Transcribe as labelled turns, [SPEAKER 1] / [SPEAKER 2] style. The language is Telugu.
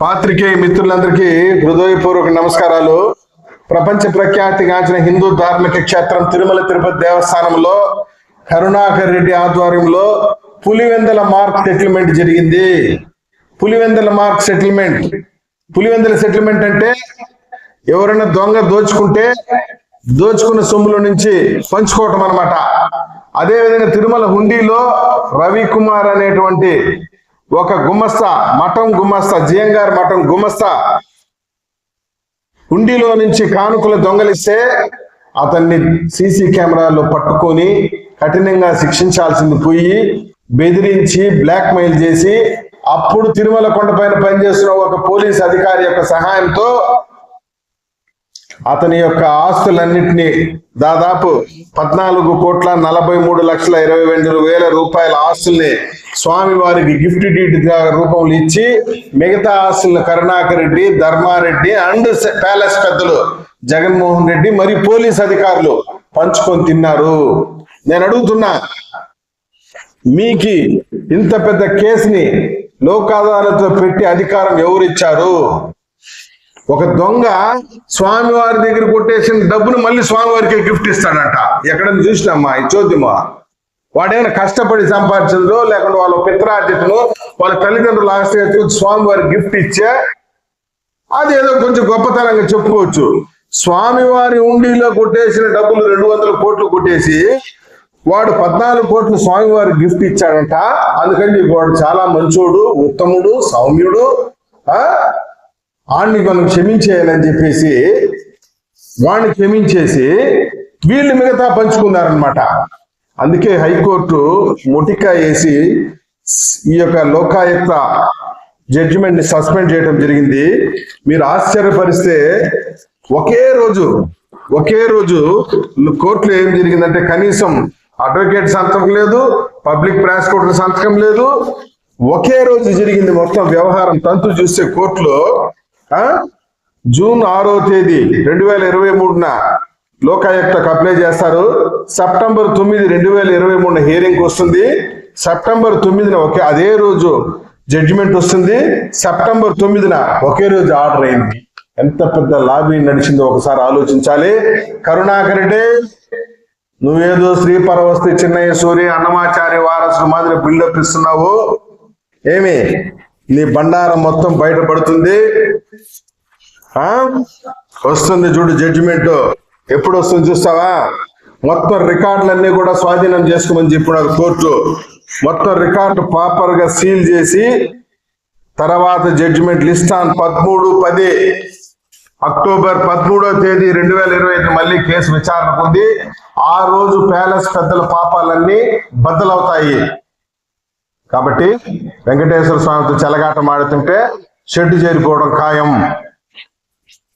[SPEAKER 1] పాత్రికేయ మిత్రులందరికీ హృదయపూర్వక నమస్కారాలు. ప్రపంచ ప్రఖ్యాతిగాంచిన హిందూ ధార్మిక క్షేత్రం తిరుమల తిరుపతి దేవస్థానంలో కరుణాకర్ రెడ్డి ఆధ్వర్యంలో పులివెందల మార్క్ సెటిల్మెంట్ జరిగింది. Pulivendula mark settlement, Pulivendula settlement అంటే ఎవరైనా దొంగ దోచుకుంటే దోచుకున్న సొమ్ముల నుంచి పంచుకోవటం అన్నమాట. అదేవిధంగా తిరుమల హుండీలో రవికుమార్ అనేటువంటి ఒక గుమస్తా, మఠం గుమస్తా, జియంగార్ మఠం గుమస్తా హుండీలో నుంచి కానుకలు దొంగలిస్తే అతన్ని సీసీ కెమెరాలో పట్టుకొని కఠినంగా శిక్షించాల్సింది పోయి బెదిరించి బ్లాక్ మెయిల్ చేసి అప్పుడు తిరుమల కొండపైన పనిచేస్తున్న ఒక పోలీస్ అధికారి యొక్క సహాయంతో అతని యొక్క ఆస్తులన్నింటినీ దాదాపు 14,43,20,20,000 రూపాయల ఆస్తుల్ని స్వామివారికి గిఫ్ట్ డీడ్ రూపంలో ఇచ్చి మిగతా ఆస్తులను కరుణాకర్ రెడ్డి, ధర్మారెడ్డి అండ్ ప్యాలెస్ పెద్దలు జగన్మోహన్ రెడ్డి మరి పోలీస్ అధికారులు పంచుకొని తిన్నారు. నేను అడుగుతున్నా, మీకు ఇంత పెద్ద కేసుని లోక్ అదాలత్లో పెట్టి అధికారం ఎవరిచ్చారు? ఒక దొంగ స్వామివారి దగ్గర కొట్టేసిన డబ్బును మళ్ళీ స్వామివారికి గిఫ్ట్ ఇస్తాడంట. ఎక్కడన్నా చూసినామా ఈ చోద్యమా? వాడేమైనా కష్టపడి సంపాదించదో లేకుండా వాళ్ళ పిత్రార్జితను వాళ్ళ తల్లిదండ్రులు ఆస్తి స్వామివారికి గిఫ్ట్ ఇచ్చే అదేదో కొంచెం గొప్పతనంగా చెప్పుకోవచ్చు. స్వామివారి ఉండిలో కొట్టేసిన డబ్బులు 200 కోట్లు కొట్టేసి వాడు 14 కోట్లు స్వామివారికి గిఫ్ట్ ఇచ్చాడంట. అందుకని వాడు చాలా మంచోడు, ఉత్తముడు, సౌమ్యుడు, వాడిని మనం క్షమించేయాలని చెప్పేసి వాడిని క్షమించేసి వీళ్ళు మిగతా పంచుకున్నారనమాట. అందుకే హైకోర్టు మొటికా వేసి ఈ యొక్క లోకాయుక్త జడ్జిమెంట్ ని సస్పెండ్ చేయడం జరిగింది. మీరు ఆశ్చర్యపరిస్తే ఒకే రోజు కోర్టులో ఏం జరిగిందంటే కనీసం అడ్వకేట్ సంతకం లేదు, పబ్లిక్ ప్రాసిక్యూటర్ సంతకం లేదు. ఒకే రోజు జరిగింది మొత్తం వ్యవహారం. తంతు చూస్తే కోర్టులో జూన్ 6వ తేదీ 2023న లోకాయుక్తకు అప్లై చేస్తారు. సెప్టెంబర్ 9, 2023 హియరింగ్ వస్తుంది. సెప్టెంబర్ 9న అదే రోజు జడ్జిమెంట్ వస్తుంది. సెప్టెంబర్ 9న ఒకే రోజు ఆర్డర్ అయింది. ఎంత పెద్ద లాబీ నడిచిందో ఒకసారి ఆలోచించాలి. కరుణాకర్ రెడ్డి, నువ్వేదో శ్రీపరవస్తి చిన్నయ్య సూరి అన్నమాచార్య వారసుల మాదిరి బిల్డప్ ఇస్తున్నావు. ఏమి నీ బండారం మొత్తం బయటపడుతుంది. వస్తుంది చూడు జడ్జిమెంట్, ఎప్పుడు వస్తుంది చూస్తావా? మొత్తం రికార్డులన్నీ కూడా స్వాధీనం చేసుకోమని చెప్పినారు కోర్టు. మొత్తం రికార్డు ప్రాపర్ గా సీల్ చేసి తర్వాత జడ్జిమెంట్ లిస్ట్ ఆన్ 13/10 అక్టోబర్ 13వ తేదీ 2025 మళ్ళీ కేసు విచారణకు ఉంది. ఆ రోజు ప్యాలెస్ పెద్దల పాపాలన్నీ బద్దలవుతాయి. కాబట్టి వెంకటేశ్వర స్వామితో చెలగాటం ఆడుతుంటే షెడ్ చేరిపోవడం ఖాయం.